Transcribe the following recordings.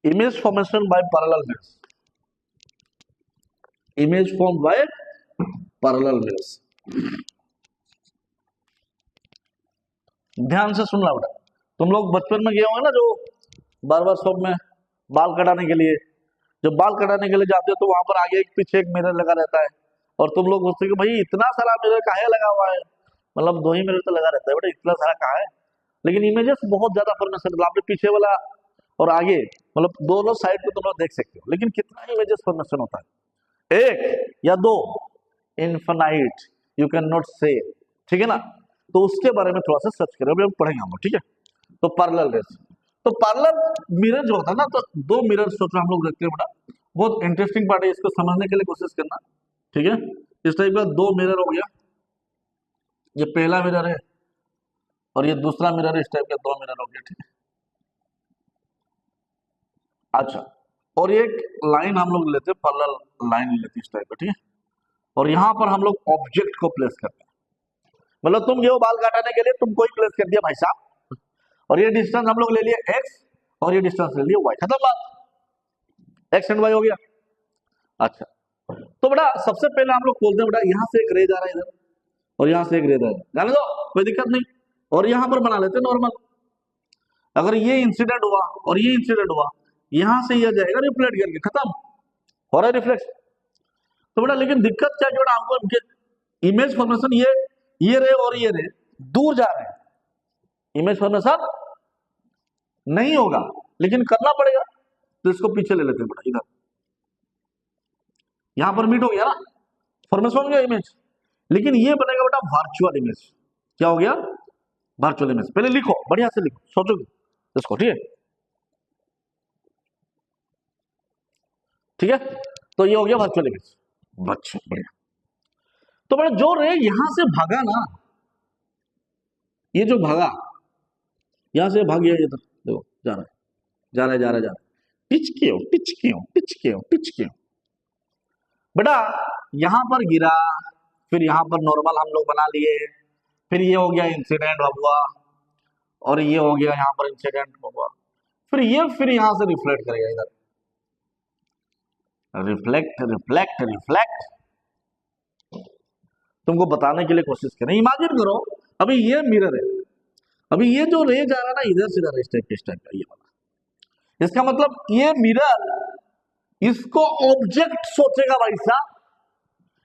Image formation by parallel mirrors, image form by parallel mirrors. ध्यान से सुनना बेटा, तुम लोग बचपन में गए होंगे ना जो बार्बर शॉप में बाल कटाने के लिए, जब बाल कटाने के लिए जाते हो तो वहां पर आगे एक पीछे एक मिरर लगा रहता है, और तुम लोग सोचते हो कि भाई इतना सारा मिरर काहे लगा हुआ है, मतलब 2 ही मिरर तो लगा रहता है बेटा, इतना सारा कहाँ है। लेकिन इमेजेस बहुत ज्यादा फॉर्मेशन, आपने पीछे वाला और आगे मतलब दोनों साइड पे तुम लोग देख सकते हो, लेकिन कितना इमेजेस फॉर्मेशन होता है, 1 या 2, इनफाइनाइट, यू कैन नॉट से, ठीक है ना। तो उसके बारे में थोड़ा सा सर्च करें, अभी हम पढ़ेंगे हम लोग, ठीक है। तो पैरेलल रेस, तो पैरेलल मिरर जो होता है ना, तो 2 मिरर सोचो हम लोग रखते हैं बेटा, बहुत इंटरेस्टिंग पार्ट है, इसको समझने के लिए कोशिश करना, ठीक है। इस टाइप का 2 मिरर हो गया, ये पहला मिरर है और ये दूसरा मिरर है, इस टाइप का 2 मिरर हो गया, ठीक है। अच्छा, और एक लाइन हम लोग लेते हैं, पैरेलल लाइन लेते हैं इस टाइप का, ठीक है। और यहाँ पर हम लोग ऑब्जेक्ट को प्लेस करते हैं, मतलब तुम ये बाल काटने के लिए तुम कोई प्लेस कर दिया भाई साहब, और ये डिस्टेंस हम लोग ले लिया x और ये डिस्टेंस ले लिया y, खत्म बात, x एंड y हो गया। अच्छा, तो बेटा सबसे पहले हम लोग बोलते हैं बेटा, यहाँ से एक रे जा रहा है इधर और यहाँ से एक रे जा रहा है, जाने दो कोई दिक्कत नहीं, और यहाँ पर बना लेते हैं नॉर्मल। अगर ये इंसिडेंट हुआ और ये इंसिडेंट हुआ, यहाँ से ये जाएगा रिफ्लेक्ट करके, खत्म हो रहा है रिफ्लेक्ट। तो बेटा लेकिन दिक्कत क्या है, हमको इमेज फॉर्मेशन ये रे और ये रे दूर जा रहे हैं, इमेज फॉर्मेशन नहीं होगा, लेकिन करना पड़ेगा, तो इसको पीछे ले लेते हैं बेटा, इधर यहां पर मीट हो गया ना, फॉर्मेशन हो गया इमेज, लेकिन ये बनेगा बेटा वर्चुअल इमेज। क्या हो गया? Virtual image. पहले लिखो, बढ़िया से लिखो, सोचो इसको, ठीक है, ठीक है। तो ये हो गया वर्चुअल इमेज, अच्छा बढ़िया। तो बेटा जो रे यहां से भागा ना, ये जो भागा यहां से भाग गया, ये तो देखो जा रहा है, जा रहा है, जा रहा है, जा रहा है, टिच क्यों, टिच क्यों, टिच क्यों, टिच क्यों, बेटा यहां पर गिरा, फिर यहां पर नॉर्मल हम लोग बना लिए, फिर ये हो गया इंसिडेंट हुआ, और ये हो गया यहां पर इंसिडेंट हुआ, फिर यहां से रिफ्लेक्ट करेगा इधर, रिफ्लेक्ट रिफ्लेक्ट रिफ्लेक्ट। तुमको बताने के लिए कोशिश करें, इमेजिन करो अभी ये मिरर है, अभी ये जो रे जा रहा है ना इधर से जा रहा है, इस टाइप का ये वाला, इसका मतलब ये मिरर इसको ऑब्जेक्ट सोचेगा भाई साहब,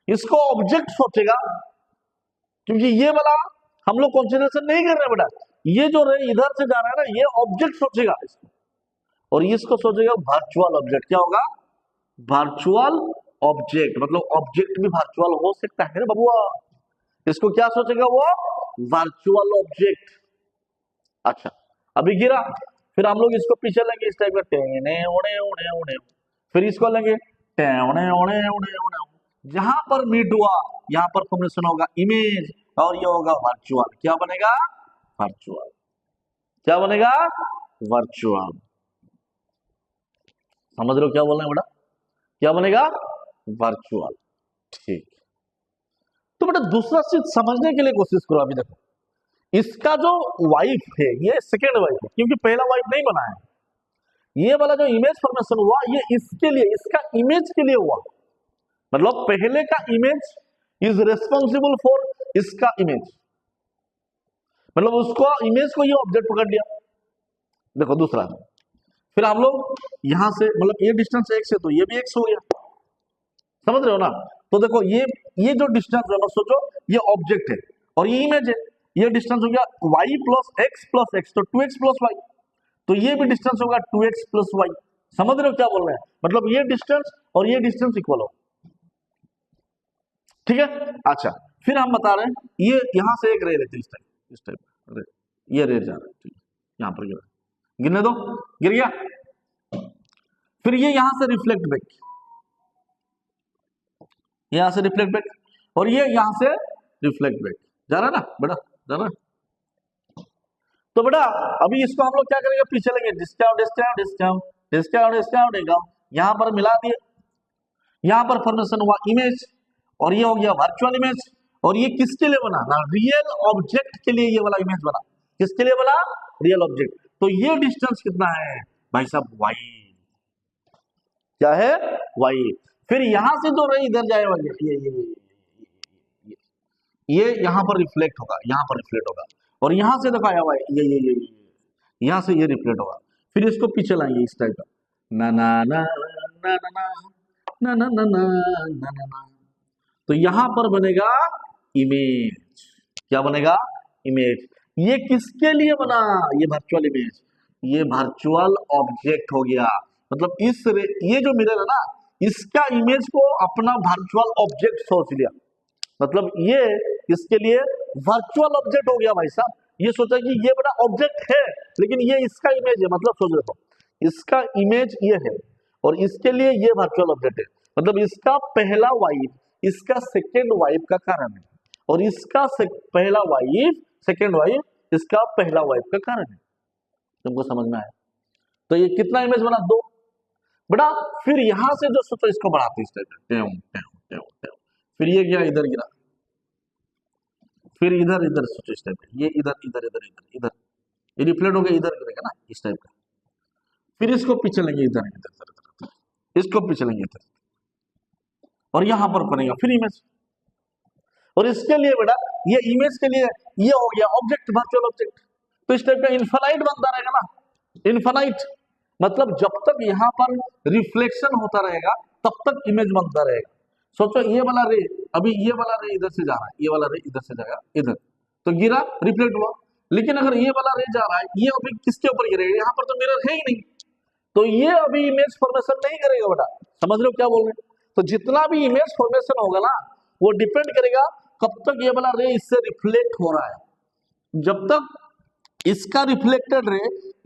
इसको ऑब्जेक्ट सोचेगा, क्योंकि ये वाला हम लोग कंसीडरेशन नहीं कर रहे बेटा, ये जो रे इधर से जा रहा है ना, ये ऑब्जेक्ट सोचेगा इसको, और इसको सोचेगा वर्चुअल ऑब्जेक्ट। क्या होगा? वर्चुअल ऑब्जेक्ट, मतलब ऑब्जेक्ट भी वर्चुअल हो सकता है बबुआ, इसको क्या सोचेगा वो? Virtual object. अच्छा, अभी गिरा, फिर हम लोग इसको पीछे लेंगे इस टाइप का, टेने ओने ओने ओने, फिर इसको लेंगे टेने ओने ओने ओने, जहां पर मीट हुआ यहां पर फॉर्मेशन होगा इमेज, और ये होगा वर्चुअल। क्या बनेगा? वर्चुअल। क्या बनेगा? वर्चुअल। समझ रहे हो क्या बोल रहे हैं बेटा? क्या बनेगा? वर्चुअल। ठीक, तो बेटा दूसरा चीज समझने के लिए कोशिश करो। अभी देखो, इसका जो वाइफ है ये सेकेंड वाइफ है, क्योंकि पहला वाइफ नहीं बना है, ये वाला जो इमेज फॉर्मेशन हुआ ये इसके लिए, इसका इमेज के लिए हुआ, मतलब पहले का इमेज इज रेस्पॉन्सिबल फॉर इसका इमेज, मतलब उसको इमेज को ये ऑब्जेक्ट पकड़ लिया। देखो दूसरा, फिर हम लोग यहां से, मतलब ये डिस्टेंस x है तो ये भी x हो गया, समझ रहे हो ना। तो देखो ये जो डिस्टेंस है, सोचो ये ऑब्जेक्ट है और ये इमेज है, ये डिस्टेंस हो गया y प्लस x, तो 2x प्लस वाई, तो ये भी डिस्टेंस होगा 2x प्लस वाई। समझ रहे हो क्या बोल रहे हैं? मतलब ये डिस्टेंस और ये डिस्टेंस इक्वल हो, ठीक है। अच्छा, फिर हम बता रहे हैं ये यहां से एक रे लेते हैं, इस टाइप ये रे जा रहा है, ठीक है, यहां पर गिरा, गिरने दो, गिर गया, फिर ये यहां से रिफ्लेक्ट बैक, यहां से रिफ्लेक्ट बैक, और ये यहां से रिफ्लेक्ट बैक, जा रहा है ना बेटा, जा रहा है। तो बेटा अभी इसको हम लोग क्या करेंगे? पीछे लेंगे, discount discount discount discount discount discount, यहां पर मिला दिए, यहां पर फॉर्मेशन हुआ इमेज, और ये हो गया वर्चुअल इमेज, और ये किसके लिए बना ना? रियल ऑब्जेक्ट के लिए ये वाला इमेज बना। किसके लिए बना? Real object. तो ये डिस्टेंस कितना है भाई साहब? वाई। क्या है, वाई। फिर यहां से जो रे इधर जाएगा ये यहां पर रिफ्लेक्ट होगा, यहां पर रिफ्लेक्ट होगा, और यहां से देखो आया हुआ है ये यहां से ये रिफ्लेक्ट होगा। फिर इसको पीछे लाएंगे इस टाइप का, ना ना ना ना ना ना ना ना ना ना ना ना, तो यहां पर बनेगा इमेज। क्या बनेगा, इमेज। ये किसके लिए बना, ये वर्चुअल इमेज, ये वर्चुअल ऑब्जेक्ट हो गया। मतलब ये जो मिरर है ना, इसका इमेज को अपना वर्चुअल ऑब्जेक्ट सोच लिया। मतलब ये इसके लिए वर्चुअल ऑब्जेक्ट हो गया भाई साहब। ये सोचा कि ये बड़ा ऑब्जेक्ट है, लेकिन ये इसका इमेज है। मतलब सोच देखो, इसका इमेज ये है और इसके लिए ये वर्चुअल ऑब्जेक्ट है। मतलब इसका पहला वाइफ इसका सेकेंड वाइफ का कारण है, और इसका पहला वाइफ सेकेंड वाइफ इसका पहला वाइफ का कारण है। तुमको समझ में आया? तो ये कितना इमेज बना, 2 बड़ा। फिर यहां से जो सोचो इसको बढ़ाते इस टाइप, फिर ये गया इधर गिरा, फिर इधर इधर सोचो इस टाइप, ये इधर इधर इधर इधर इधर, ये रिफ्लेक्ट हो गया, इधर गिरेगा ना इस टाइप का। फिर इसको पीछे लेंगे इधर इधर इधर, इसको पीछे लेंगे इधर, और यहां पर बनेगा फिर इमेज। और इसके लिए बेटा ये इमेज के लिए ये हो गया ऑब्जेक्ट, वर्चुअल ऑब्जेक्ट। तो इस टाइप का इनफाइनाइट बनता रहेगा ना, इनफाइनाइट। मतलब जब तक यहां पर रिफ्लेक्शन होता रहेगा तब तक इमेज बनता रहेगा। सोचो ये वाला रे, अभी ये वाला रे इधर से जा रहा है, ये वाला रे इधर से जाएगा इधर, तो गिरा, रिफ्लेक्ट हुआ। लेकिन अगर ये वाला रे जा रहा है, ये अभी किसके ऊपर गिरेगा, यहाँ पर तो मिरर है ही नहीं, तो ये अभी इमेज फॉर्मेशन नहीं करेगा बेटा। समझ रहे हो क्या बोल रहे हैं? तो जितना भी इमेज फॉर्मेशन होगा ना, वो डिपेंड करेगा कब तक ये वाला रे इससे रिफ्लेक्ट हो रहा है। जब तक इसका रिफ्लेक्टेड रे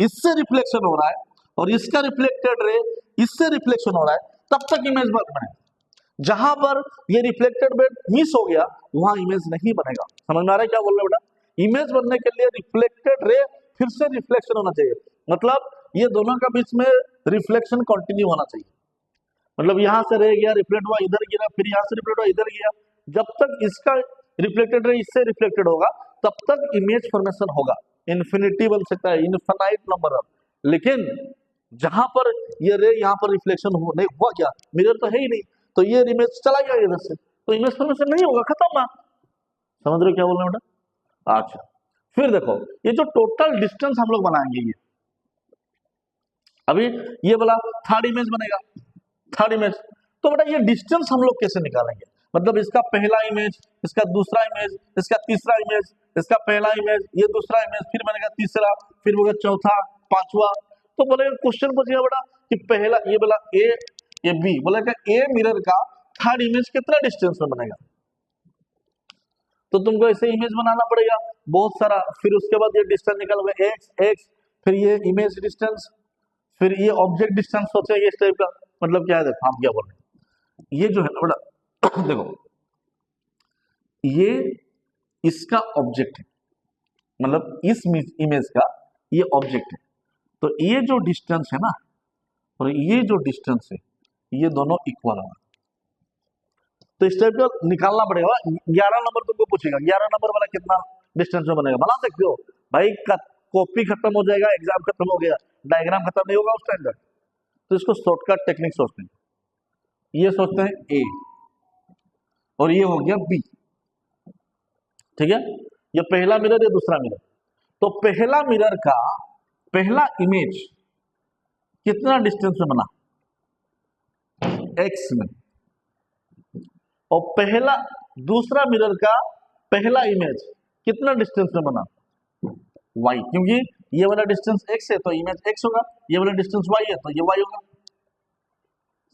इससे रिफ्लेक्शन हो रहा है और इसका रिफ्लेक्टेड रे इससे रिफ्लेक्शन हो रहा है, तब तक इमेज बनेगा। जहां पर ये रिफ्लेक्टेड रे मिस हो गया, वहां इमेज नहीं बनेगा। समझ में आ रहा है क्या बोल रहे हैं बेटा? इमेज बनने के लिए रिफ्लेक्टेड रे फिर से रिफ्लेक्शन होना चाहिए। मतलब ये दोनों का बीच में रिफ्लेक्शन कंटिन्यू होना चाहिए। मतलब यहां से रे गया, रिफ्लेक्ट हुआ, इधर गिरा, फिर यहां से रिफ्लेक्ट हुआ, इधर गया। जब तक इसका रिफ्लेक्टेड रे इससे रिफ्लेक्टेड होगा, तब तक इमेज फॉर्मेशन होगा। इन्फिनिटी बन सकता है, इनफाइनाइट नंबर ऑफ। लेकिन जहां पर ये रे यहाँ पर रिफ्लेक्शन हो नहीं हुआ, क्या मिरर तो है ही नहीं, तो ये इमेज चला गया इधर से, तो इमेज फॉर्मेशन नहीं होगा, खत्म ना। समझ रहे हो क्या बोल रहे हैं बेटा? अच्छा, फिर देखो ये जो टोटल डिस्टेंस हम लोग बनाएंगे, ये अभी ये वाला थर्ड इमेज बनेगा, थर्ड इमेज। तो बेटा ये डिस्टेंस हम लोग कैसे निकालेंगे? मतलब इसका पहला इमेज, इसका दूसरा इमेज, इसका तीसरा इमेज, इसका पहला इमेज, ये दूसरा इमेज, फिर बनेगा तीसरा, फिर बनेगा चौथा, पांचवा। तो बोलेगा क्वेश्चन पूछेगा बेटा कि पहला ये बोला ए, ये बी, बोलेगा ए मिरर का थर्ड इमेज कितना डिस्टेंस में बनेगा? तो तुमको ऐसे इमेज बनाना पड़ेगा बहुत सारा। फिर उसके बाद ये डिस्टेंस निकालोगे एक्स एक्स, फिर ये इमेज डिस्टेंस, फिर ये ऑब्जेक्ट डिस्टेंस सोचेंगे इस टाइप का। मतलब क्या है, देखो हम क्या बोल रहे हैं, ये जो है ना बेटा देखो, ये इसका ऑब्जेक्ट है, मतलब इस इमेज का ये ऑब्जेक्ट है। तो ये जो डिस्टेंस है ना और ये जो डिस्टेंस है, ये दोनों इक्वल होगा। तो इस टाइप का निकालना पड़ेगा। 11 नंबर तुमको पूछेगा, 11 नंबर वाला कितना डिस्टेंस में बनेगा, बना सकते हो भाई। कॉपी खत्म हो जाएगा, एग्जाम खत्म हो गया, डायग्राम खत्म नहीं होगा उस टाइम तक। तो इसको शॉर्टकट टेक्निक सोचते हैं, ये सोचते हैं ए और ये हो गया बी, ठीक है। ये पहला मिरर, ये दूसरा मिरर। तो पहला मिरर का पहला इमेज कितना डिस्टेंस में बना, एक्स में, और पहला दूसरा मिरर का पहला इमेज कितना डिस्टेंस में बना, वाई। क्योंकि ये वाला डिस्टेंस एक्स है तो इमेज एक्स होगा, ये वाला डिस्टेंस वाई है तो ये वाई होगा।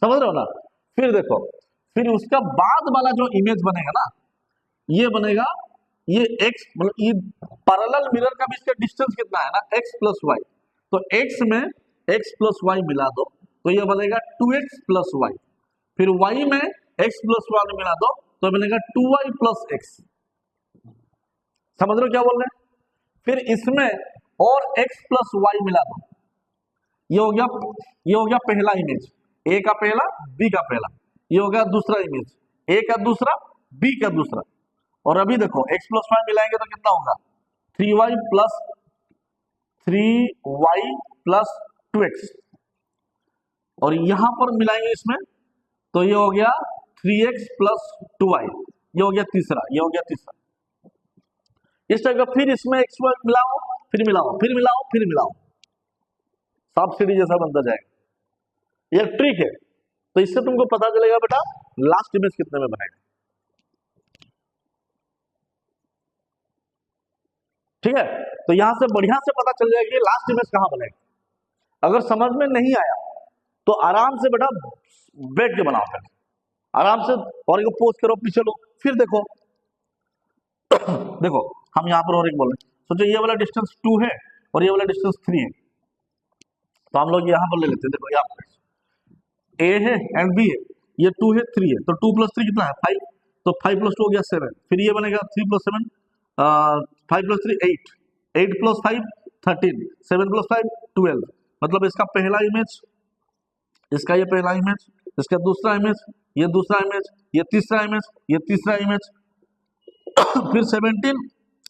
समझ रहे हो ना? फिर देखो, फिर उसका बाद वाला जो इमेज बनेगा ना, ये बनेगा ये एक्स, मतलब ये पैरेलल मिरर का भी इसका डिस्टेंस कितना है ना, एक्स प्लस वाई। तो एक्स में एक्स प्लस वाई मिला दो तो ये बनेगा 2x प्लस वाई। फिर y में x प्लस वाई मिला दो तो बनेगा 2y प्लस एक्स। समझ रहे हो क्या बोल रहे हैं? फिर इसमें और x प्लस वाई मिला दो, ये हो गया पहला इमेज, a का पहला, b का पहला। ये हो गया दूसरा इमेज, a का दूसरा, b का दूसरा। और अभी देखो x प्लस वाई मिलाएंगे तो कितना होगा, 3y प्लस 2x। और यहां पर मिलाएंगे इसमें, तो ये हो गया 3x प्लस 2y, ये हो गया तीसरा, ये हो गया तीसरा। इस टाइप का फिर इसमें x मिलाओ, फिर मिलाओ, फिर मिलाओ, फिर मिलाओ, सांप सीढ़ी जैसा बनता जाएगा। ये ट्रिक है, तो इससे तुमको पता चलेगा बेटा लास्ट इमेज कितने में बनेगा। ठीक है, तो यहां से बढ़िया से पता चल जाएगा कि लास्ट इमेज कहां बनेगा। अगर समझ में नहीं आया तो आराम से बेटा बैठ के बनाओ, फिर आराम से, और एक पोज करो, पीछे लो, फिर देखो। देखो हम यहाँ पर और एक बोल रहे हैं, सोचो ये वाला डिस्टेंस 2 है और ये वाला डिस्टेंस 3 है, तो हम लोग यहाँ पर ले लेते हैं। देखो यहाँ पर ए है एंड बी है, ये 2 है 3 है, तो 2 + 3 कितना है 5, तो 5 + 2 हो गया 7, फिर ये बनेगा 3 + 7 5 + 3 8, 8 + 5 13, 7 + 5 12, मतलब इसका पहला इमेज, इसका ये पहला इमेज, इसका दूसरा इमेज, ये दूसरा इमेज, ये तीसरा इमेज, ये तीसरा इमेज, फिर 17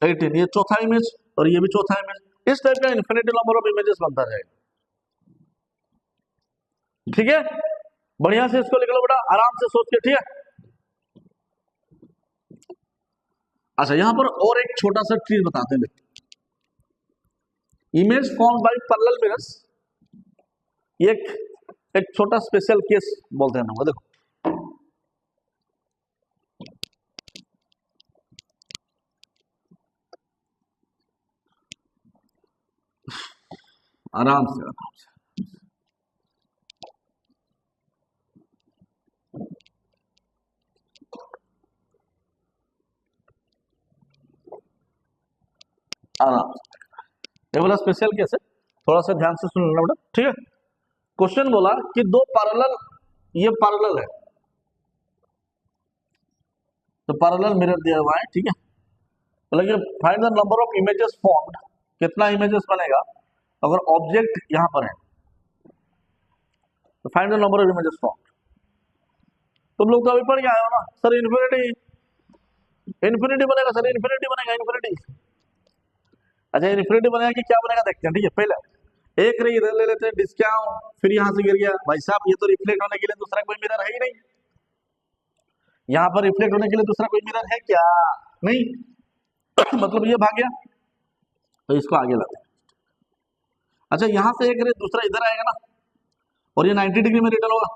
18, ये चौथा इमेज और ये भी चौथा इमेज। इस टाइप का इन्फिनिटी नंबर ऑफ इमेजेस बनता जाएगा। ठीक है, बढ़िया से इसको लिख लो बेटा, आराम से सोच के। ठीक है, अच्छा यहां पर और एक छोटा सा चीज बताते हैं। Image form by parallel mirrors, एक छोटा स्पेशल केस बोलते हैं ना, देखो आराम से आराम से, आराम से, ये वाला स्पेशल केस है, थोड़ा सा ध्यान से सुन लेना बेटा। ठीक है, क्वेश्चन बोला कि दो पैरेलल, ये पैरेलल है, तो पैरेलल मिरर दिया हुआ है। ठीक है, बोला find the number of images formed, कितना इमेजेस बनेगा अगर ऑब्जेक्ट यहां पर है, तो find the number of images formed. तुम लोग तो अभी पढ़ के आए हो ना सर, इन्फिनिटी, इन्फिनिटी बनेगा सर, इन्फिनिटी बनेगा, इन्फिनिटी। अच्छा इन्फिनिटी बनेगा कि क्या बनेगा देखते हैं। ठीक है, पहले एक रे इधर ले लेते हैं, डिस्काउंट, फिर यहां से गिर गया। भाई साहब ये तो रिफ्लेक्ट होने के लिए दूसरा कोई मिरर है ही नहीं, यहां पर रिफ्लेक्ट होने के लिए दूसरा कोई मिरर है क्या, नहीं। मतलब ये भाग गया, तो इसको आगे लाते हैं। अच्छा यहां से एक रे दूसरा इधर आएगा ना, और ये 90 डिग्री में रिटर्न होगा,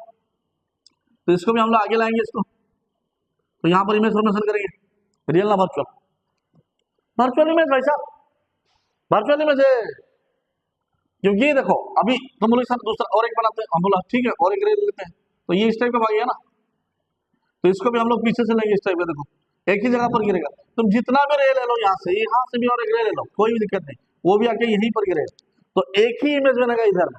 तो इसको भी हम लोग आगे लाएंगे इसको, तो यहां पर इमेज फॉर्मेशन करेंगे, रियल ना वर्चुअल, वर्चुअल इमेज भाई साहब, वर्चुअल इमेज है। क्योंकि देखो अभी तुम लोग साथ दूसरा और एक बनाते हैं, हम बोला ठीक है और एक रे लेते हैं, तो ये इस टाइप का भाग गया ना, तो इसको भी हम लोग पीछे से लेंगे इस टाइप का। देखो एक ही जगह पर गिरेगा, तुम जितना भी रे ले लो, यहाँ से भी और एक रे ले लो, कोई भी दिक्कत नहीं, वो भी आके यहीं पर गिरेगा, तो एक ही इमेज बनेगा इधर में।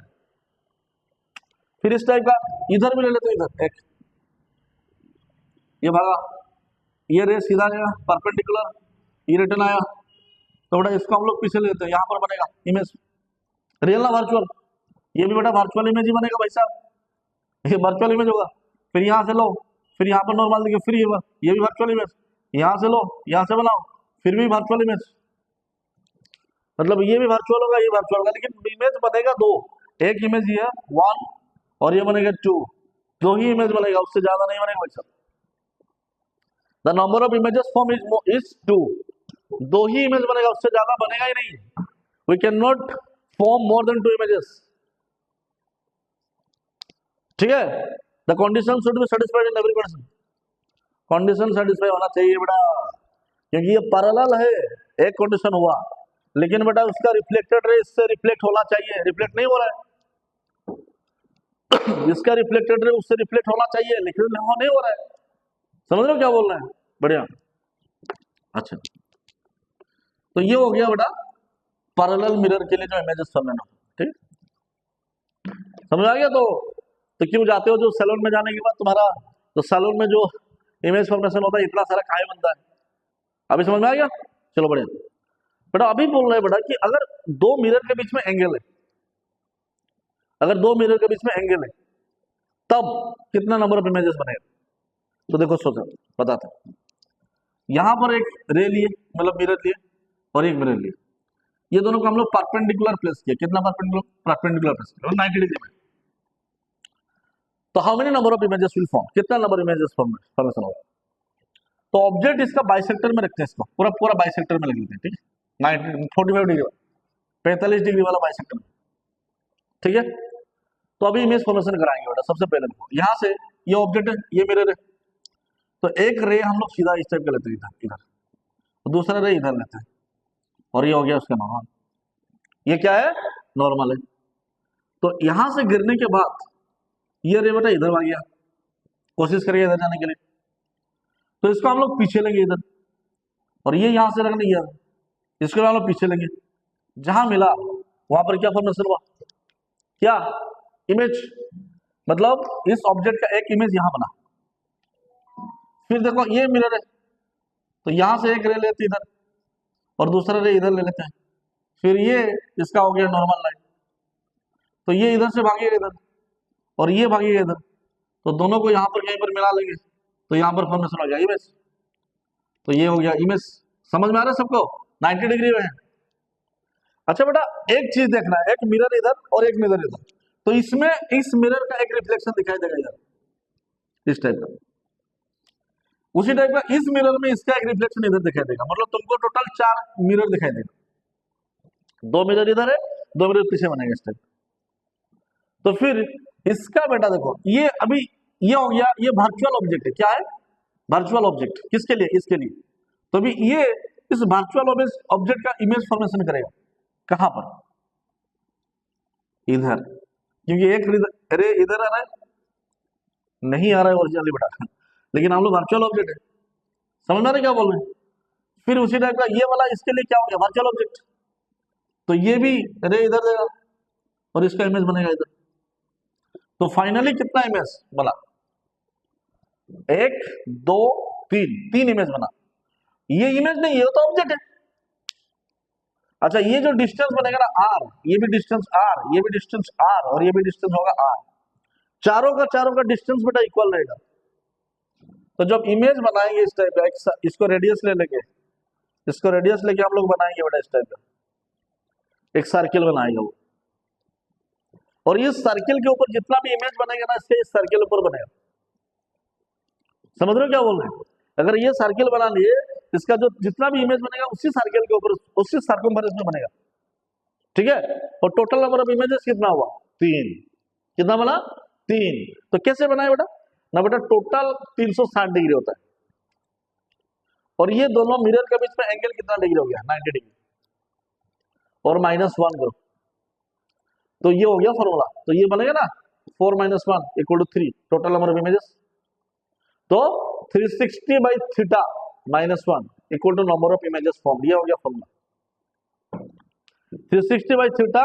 फिर इस टाइप का इधर भी ले लेते, इधर एक ये भागा, ये रे सीधा गया परपेंडिकुलर, ये रिटर्न आया, तो बेटा इसको हम लोग पीछे ले लेते हैं, यहाँ पर बनेगा इमेज, रियल ना वर्चुअल, ये भी बेटा वर्चुअल इमेज ही बनेगा भाई साहब, ये वर्चुअल इमेज होगा। फिर यहाँ से लो, फिर यहाँ पर नॉर्मल देखिए, फिर ये भी वर्चुअल इमेज, यहाँ से लो, यहाँ से बनाओ, फिर भी वर्चुअल इमेज, मतलब ये भी वर्चुअल होगा, ये वर्चुअल होगा, लेकिन इमेज बनेगा दो, एक इमेज ये 1 और ये बनेगा 2, दो ही इमेज बनेगा, उससे ज्यादा नहीं बनेगा भाई साहब। The number of images form is 2, दो ही इमेज बनेगा, उससे ज्यादा बनेगा ही नहीं। We can not form more than 2 images. ठीक है, the condition should be satisfied in every condition, condition satisfy होना चाहिए बेटा, क्योंकि ये पैरेलल है, एक कंडीशन हुआ, लेकिन बेटा उसका रिफ्लेक्टेड रे इससे रिफ्लेक्ट होना चाहिए, रिफ्लेक्ट नहीं हो रहा है, इसका रिफ्लेक्टेड रे उससे रिफ्लेक्ट होना चाहिए, लेकिन नहीं हो रहा है। समझ रहे हो क्या बोल रहे हैं, बढ़िया। अच्छा तो ये हो गया बेटा पैरेलल मिरर के लिए जो इमेजेस फॉर्म है। ठीक, समझ आ गया। तो क्यों जाते हो जो सैलून में जाने के बाद तुम्हारा, तो सैलून में जो इमेज फॉर्मेशन होता है इतना सारा काहे बनता है, अभी समझ में आ गया। चलो बढ़िया बेटा, अभी बोल रहे हैं बेटा कि अगर दो मिरर के बीच में एंगल है, अगर दो मिरर के बीच में एंगल है, तब कितना नंबर ऑफ इमेजेस बनेगा। तो देखो सोचो बताते हैं, यहां पर एक रे लिए, मतलब मिरर लिए, और एक मिरर लिए, ये दोनों को हम लोग परपेंडिकुलर प्लेस किया, कितना परपेंडिकुलर, परपेंडिकुलर प्लेस किया 90 डिग्री में। तो how many number of images will form, कितना नंबर इमेजेस फॉर्मेशन होगा। तो ऑब्जेक्ट इसका बाइसेक्टर में रखते हैं, इसको पूरा पूरा बाइसेक्टर में लग लेते हैं, ठीक है, 45 डिग्री 45 डिग्री वाला बाइसेक्टर में, ठीक है। तो अभी इमेज फॉर्मेशन कराएंगे बेटा। सबसे पहले देखो यहाँ से ये ऑब्जेक्ट है, ये मिरर है, तो एक रे हम लोग सीधा इस टाइप का लेते हैं इधर इधर, और दूसरा रे इधर लेते हैं, और ये हो गया उसका नॉर्मल, ये क्या है नॉर्मल है। तो यहां से गिरने के बाद ये रे बेटा इधर आ गया, कोशिश करिए इधर जाने के लिए, तो इसको हम लोग पीछे लेंगे इधर, और ये यहां से रखने गया, इसको हम लोग पीछे लेंगे, जहां मिला वहां पर क्या फॉर्मेशन हुआ, क्या इमेज, मतलब इस ऑब्जेक्ट का एक इमेज यहां बना। फिर देखो ये मिरर है, तो यहां से एक रे लेते इधर और दूसरा रे इधर ले लेते हैं, फिर ये इसका हो गया नॉर्मल लाइन, तो ये इधर से भागेगा इधर और ये भागेगा इधर, तो दोनों को यहाँ पर कहीं पर मिला लेंगे, तो यहाँ पर फॉर्मेशन हो गया इमेज। तो ये हो गया इमेज, समझ में आ रहा है सबको, 90 डिग्री में है। अच्छा बेटा एक चीज देखना है, एक मिरर इधर और एक मिरर इधर, तो इसमें इस मिरर का एक रिफ्लेक्शन दिखाई देगा इधर इस टाइप का, उसी टाइप का इस मिरर में इसका एक रिफ्लेक्शन इधर दिखाई देगा, मतलब तुमको टोटल 4 मिरर दिखाई देगा, 2 मिरर इधर है, 2 मिरर पीछे बनेगा इस टाइप। तो फिर इसका बेटा देखो ये अभी ये हो गया, ये वर्चुअल ऑब्जेक्ट है, क्या है वर्चुअल ऑब्जेक्ट, किसके लिए, इसके लिए। तो अभी ये इस वर्चुअल ऑब्जेक्ट का इमेज फॉर्मेशन करेगा कहां पर, इधर, क्योंकि एक रे इधर आ रहा है, नहीं आ रहा है ओरिजिनली बेटा, लेकिन हम लोग वर्चुअल ऑब्जेक्ट है, समझ में आ रहा है क्या बोल रहे हैं। फिर उसी टाइप का ये वाला इसके लिए क्या हो गया वर्चुअल ऑब्जेक्ट, तो ये भी रे इधर देगा और इसका इमेज बनेगा इधर। तो फाइनली कितना इमेज बना, 1 2 3 इमेज बना। ये इमेज नहीं, ये तो ऑब्जेक्ट है। अच्छा ये जो डिस्टेंस बनेगा ना r, ये भी डिस्टेंस r, ये भी डिस्टेंस r और ये भी डिस्टेंस होगा r, चारों का डिस्टेंस बेटा इक्वल रहेगा। तो जब इमेज बनाएंगे इस टाइप का, इसको रेडियस ले लेंगे, इसको रेडियस लेके हम लोग बनाएंगे बेटा इस टाइप का एक सर्किल बनाएगा वो, और इस सर्किल के ऊपर जितना भी इमेज बनेगा ना इसके इस सर्किल ऊपर बनेगा, समझ रहे हो क्या बोल रहे हैं। अगर ये सर्किल बना लिए, इसका जो जितना भी इमेज बनेगा उसी सर्किल के ऊपर उसी सर्कमफेरेंस में बनेगा, ठीक है। और टोटल नंबर ऑफ इमेजेस कितना हुआ 3, कितना बना 3। तो कैसे बनाए बेटा ना, बेटा टोटल 360 डिग्री होता है, और ये दोनों मिरर के बीच में एंगल कितना डिग्री हो गया 90 डिग्री, और -1 करो, तो ये हो गया फॉर्मूला। तो ये बनेगा ना 4 - 1 = 3 टोटल नंबर ऑफ इमेजेस। तो 360 by theta -1 = number of images form, ये हो गया formula. 360 by theta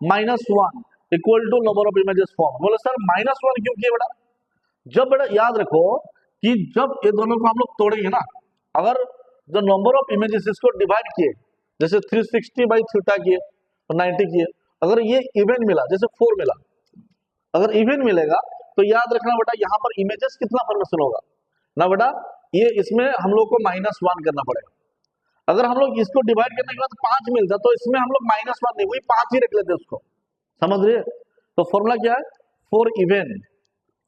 -1 = number of images form. बोले सर -1 क्यों किया बेटा, जब बेटा याद रखो कि जब ये दोनों को हम लोग तोड़ेंगे ना, अगर जो नंबर ऑफ इमेजेस इसको डिवाइड किए, जैसे 360 बाई थीटा किए और 90 किए, अगर ये इवन मिला जैसे 4 मिला, अगर इवन मिलेगा तो याद रखना बेटा यहाँ पर इमेजेस कितना फॉर्मेशन होगा ना बेटा, ये इसमें हम लोग को -1 करना पड़ेगा। अगर हम लोग इसको डिवाइड करने के बाद 5 मिलता तो इसमें हम लोग -1 नहीं, वही 5 ही रख लेते उसको, समझ रहे। तो फॉर्मूला क्या है,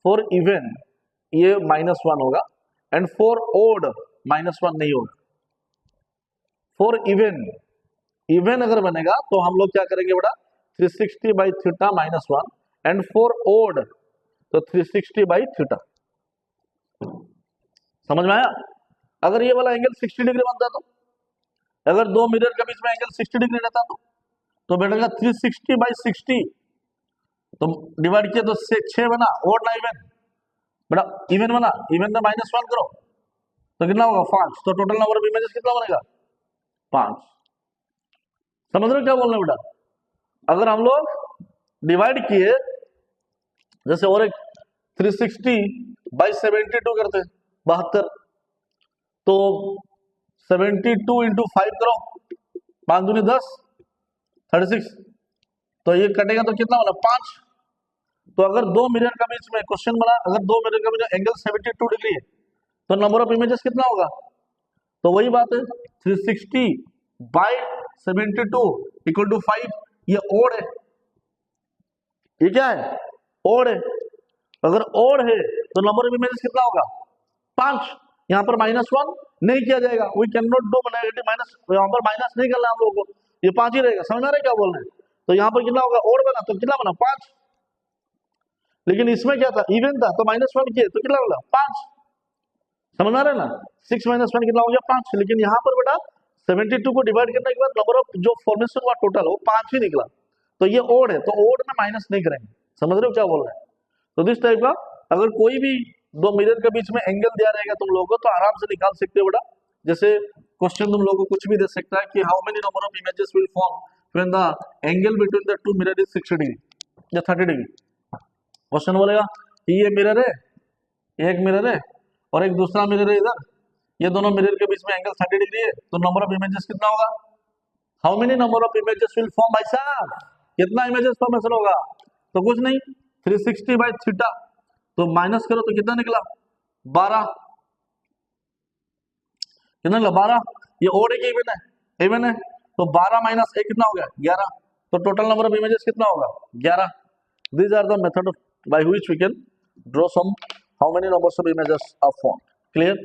फॉर इवन ये -1 होगा, एंड फॉर ओड -1 नहीं होगा। फॉर इवन अगर बनेगा तो हम लोग क्या करेंगे बेटा 360 by theta -1, and for odd तो 360 बाई थीटा, समझ में आया। अगर ये वाला एंगल 60 डिग्री बनता तो, अगर दो मिरर के बीच में एंगल 60 डिग्री रहता तो बैठेगा 360 बाई 60, तो डिवाइड किया तो 6 बना, ओड ना इवन बेटा, इवन बना, इवन में -1 करो तो कितना होगा 5, तो टोटल नंबर ऑफ इमेजेस कितना बनेगा 5। समझ रहे हो क्या बोलना बेटा। अगर हम लोग डिवाइड किए जैसे और एक 360 बाई 72 करते 72, तो 72 × 5 करो, 5 दूनी 10 36, तो ये कटेगा तो कितना बना 5। तो अगर दो मिरर का बीच में क्वेश्चन बना, अगर दो मिरर का बीच में एंगल 72 डिग्री है तो नंबर ऑफ इमेजेस कितना होगा, तो वही बात है 360 बाई 72 = 5, ये ओड है, ये क्या है ओड है। अगर ओड है तो नंबर ऑफ इमेजेस कितना होगा 5। यहाँ पर -1 नहीं किया जाएगा, we can not do negative minus, यहाँ पर माइनस नहीं करना हम लोगों को, ये 5 ही रहेगा। समझ आ रहा है क्या बोल रहे हैं? तो यहाँ पर कितना होगा ओड बना तो कितना बना 5, लेकिन इसमें क्या था इवन था तो -1 किए तो कितना होगा 5। समझ आ रहा है ना? 6 - 1 कितना हो गया 5। लेकिन यहाँ पर बेटा 72 को डिवाइड करने के बाद नंबर ऑफ जो फॉर्मेशन हुआ टोटल वो 5 ही निकला, तो ये ओड है तो ओड में माइनस नहीं करेंगे। समझ रहे हो क्या बोल रहे हैं? तो दिस टाइप का अगर कोई भी दो मिरर के बीच में एंगल दिया रहेगा तुम लोगों को तो आराम से निकाल सकते हो बेटा। जैसे क्वेश्चन तुम लोगों को कुछ भी दे सकता है कि how many number of images will form when the angle between the two mirror is 60 degree या 30 डिग्री। क्वेश्चन बोलेगा कि ये मिरर है, एक मिरर है और एक दूसरा मिरर है इधर, ये दोनों मिरर के बीच में एंगल 30 डिग्री है, तो नंबर ऑफ इमेजेस कितना होगा? How many number of images will form भाई साहब, कितना इमेजेस फॉर्मेशन होगा? तो कुछ नहीं 360/θ, तो माइनस करो तो कितना निकला 12, कितना निकला 12। ये ओड है कि इवन है? इवन है, तो 12 - 1 कितना हो गया 11, तो टोटल नंबर ऑफ इमेजेस कितना होगा 11। These are the method of by which we can draw some how many numbers of images are formed. Clear?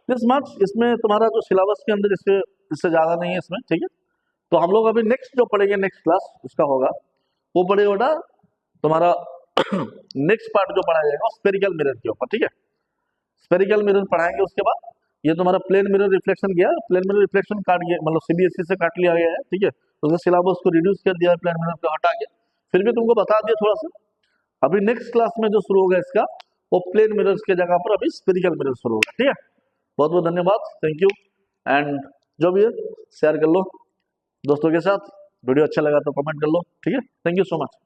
This much इसमें तुम्हारा जो सिलेबस के अंदर इससे ज्यादा नहीं है इसमें, ठीक है। तो हम लोग अभी नेक्स्ट जो पढ़ेंगे नेक्स्ट क्लास उसका होगा वो पढ़ेगा बेटा तुम्हारा नेक्स्ट पार्ट जो पढ़ाया जाएगा स्फेरिकल मिरर के ऊपर, ठीक है। स्फेरिकल मिरर पढ़ाएंगे, उसके बाद ये तुम्हारा प्लेन मिरर रिफ्लेक्शन गया, प्लेन मिरर रिफ्लेक्शन काट गया, मतलब सीबीएसई से काट लिया गया है, ठीक है। तो उसका सिलेबस को रिड्यूस कर दिया है प्लेन मिरर को हटा के, फिर भी तुमको बता दिया थोड़ा सा। अभी नेक्स्ट क्लास में जो शुरू होगा इसका वो प्लेन मिरर्स के जगह पर अभी स्फेरिकल मिरर शुरू होगा, ठीक है। बहुत बहुत धन्यवाद, थैंक यू। एंड जो भी है शेयर कर लो दोस्तों के साथ, वीडियो अच्छा लगा तो कमेंट कर लो, ठीक है। Thank you so much.